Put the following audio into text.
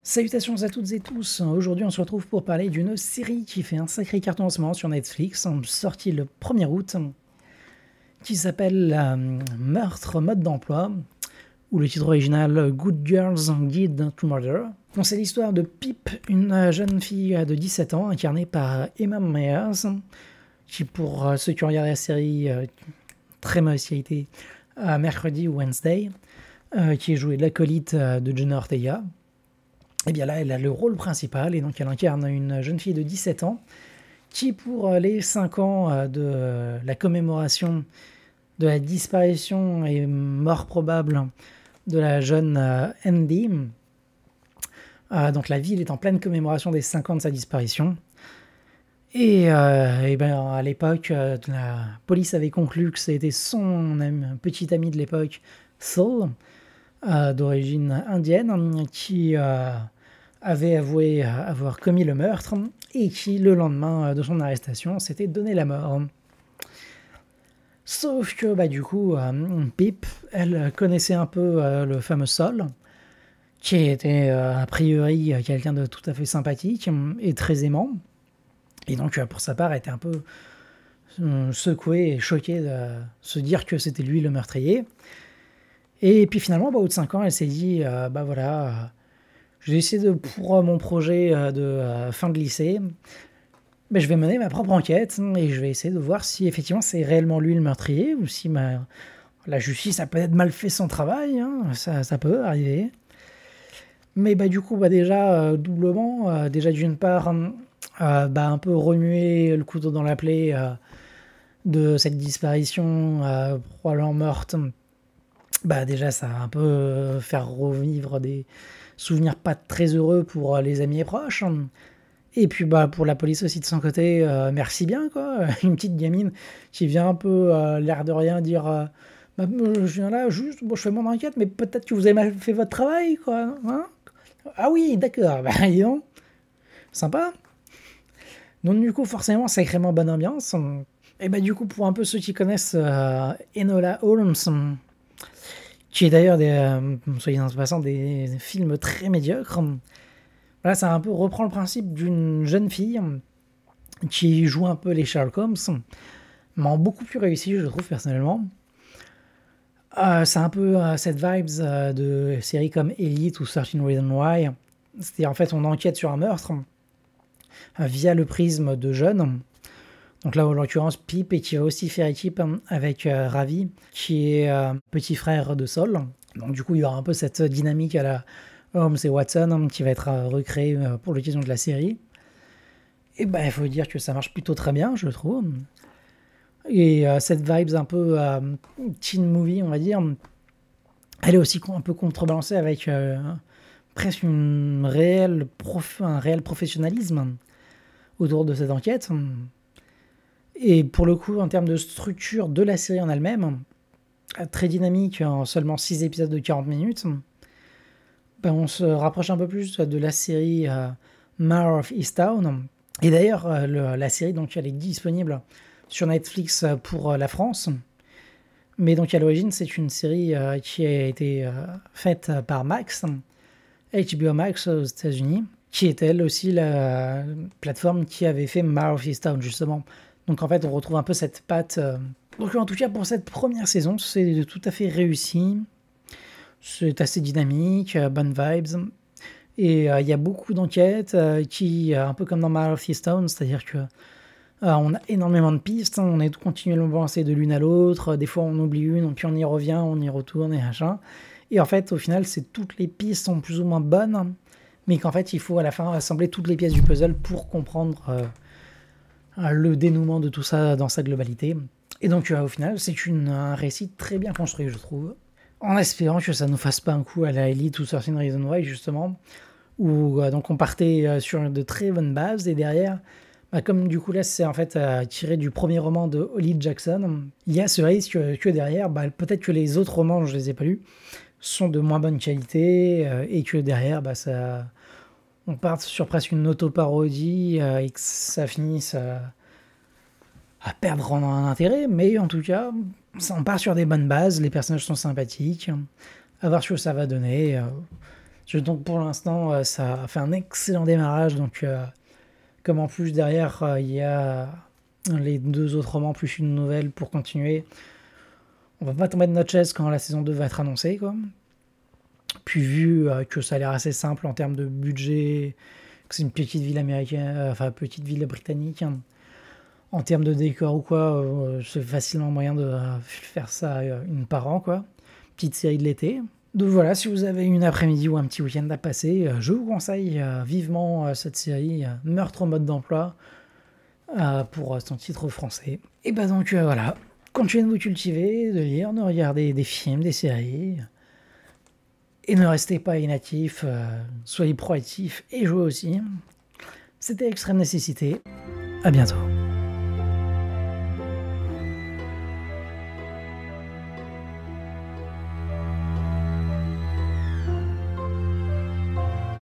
Salutations à toutes et tous. Aujourd'hui, on se retrouve pour parler d'une série qui fait un sacré carton en ce moment sur Netflix, sortie le 1er août, qui s'appelle Meurtre mode d'emploi, ou le titre original Good Girls Guide to Murder. Donc, c'est l'histoire de Pip, une jeune fille de 17 ans, incarnée par Emma Myers, qui, pour ceux qui ont regardé la série, très mauvaise qualité, mercredi ou Wednesday, qui est jouée de l'acolyte de Jenna Ortega. Et bien là, elle a le rôle principal, et donc elle incarne une jeune fille de 17 ans qui, pour les 5 ans de la commémoration de la disparition et mort probable de la jeune Andy, donc la ville est en pleine commémoration des 5 ans de sa disparition. Et ben, à l'époque, la police avait conclu que c'était son petit ami de l'époque, Saul, d'origine indienne, qui avait avoué avoir commis le meurtre et qui, le lendemain de son arrestation, s'était donné la mort. Sauf que du coup, Pip, elle connaissait un peu le fameux Saul, qui était a priori quelqu'un de tout à fait sympathique et très aimant. Et donc, pour sa part, elle était un peu secouée et choquée de se dire que c'était lui le meurtrier. Et puis finalement, au bout de 5 ans, elle s'est dit, voilà, je vais essayer pour mon projet de fin de lycée, je vais mener ma propre enquête et je vais essayer de voir si effectivement c'est réellement lui le meurtrier ou si la justice a peut-être mal fait son travail, hein, ça peut arriver. Mais du coup, déjà, doublement, déjà d'une part, un peu remuer le couteau dans la plaie de cette disparition probablement morte. Déjà, ça va un peu faire revivre des souvenirs pas très heureux pour les amis et proches. Et puis pour la police aussi de son côté, merci bien quoi. Une petite gamine qui vient un peu l'air de rien dire je viens là juste, je fais mon enquête, mais peut-être que vous avez mal fait votre travail quoi. Hein, ah oui, d'accord, dis donc. Sympa. Donc du coup, forcément, sacrément bonne ambiance. Et du coup, pour un peu ceux qui connaissent Enola Holmes, qui est d'ailleurs, soyez en passant, des films très médiocres. Voilà, ça un peu reprend le principe d'une jeune fille qui joue un peu les Sherlock Holmes, mais en beaucoup plus réussi, je trouve, personnellement. C'est un peu cette vibes de séries comme Elite ou 13 Reasons Why. C'est-à-dire, en fait, on enquête sur un meurtre via le prisme de jeunes. Donc là, en l'occurrence, Pip, et qui va aussi faire équipe avec Ravi, qui est petit frère de Saul. Donc du coup, il y aura un peu cette dynamique à la Holmes et Watson qui va être recréée pour l'occasion de la série. Et il faut dire que ça marche plutôt très bien, je trouve. Et cette vibes un peu teen movie, on va dire, elle est aussi un peu contrebalancée avec presque un réel professionnalisme autour de cette enquête. Et pour le coup, en termes de structure de la série en elle-même, très dynamique, en seulement 6 épisodes de 40 minutes, on se rapproche un peu plus de la série Mare of Easttown. Et d'ailleurs, la série, donc, elle est disponible sur Netflix pour la France. Mais donc, à l'origine, c'est une série qui a été faite par Max, HBO Max aux États-Unis, qui est elle aussi la plateforme qui avait fait Mare of Easttown, justement. Donc en fait, on retrouve un peu cette patte. Donc en tout cas, pour cette première saison, c'est tout à fait réussi. C'est assez dynamique, bonnes vibes. Et il y a beaucoup d'enquêtes qui, un peu comme dans Mare of Easttown, c'est-à-dire que on a énormément de pistes, on est continuellement avancé de l'une à l'autre. Des fois, on oublie une, puis on y revient, on y retourne et machin. Et en fait, au final, toutes les pistes sont plus ou moins bonnes, mais qu'en fait, il faut à la fin assembler toutes les pièces du puzzle pour comprendre le dénouement de tout ça dans sa globalité. Et donc au final, c'est un récit très bien construit, je trouve. En espérant que ça ne nous fasse pas un coup à la Elite ou 13 Reasons Why, justement, où donc on partait sur de très bonnes bases, et derrière, comme du coup là c'est en fait tiré du premier roman de Holly Jackson, il y a ce risque que derrière, peut-être que les autres romans, je les ai pas lus, sont de moins bonne qualité, et que derrière, on part sur presque une auto-parodie et que ça finisse à perdre en intérêt, mais en tout cas, on part sur des bonnes bases, les personnages sont sympathiques, à voir ce que ça va donner. Donc pour l'instant, ça a fait un excellent démarrage. Donc comme en plus derrière, il y a les 2 autres romans plus une nouvelle pour continuer, on va pas tomber de notre chaise quand la saison 2 va être annoncée, quoi. Puis vu que ça a l'air assez simple en termes de budget, que c'est une petite ville américaine, enfin petite ville britannique, hein, en termes de décor ou quoi, c'est facilement moyen de faire ça une par an, quoi. Petite série de l'été. Donc voilà, si vous avez une après-midi ou un petit week-end à passer, je vous conseille vivement cette série Meurtre en mode d'emploi pour son titre français. Et bah donc voilà, continuez de vous cultiver, de lire, de regarder des films, des séries. Et ne restez pas inactifs, soyez proactifs et jouez aussi. C'était Extrême Nécessité. À bientôt.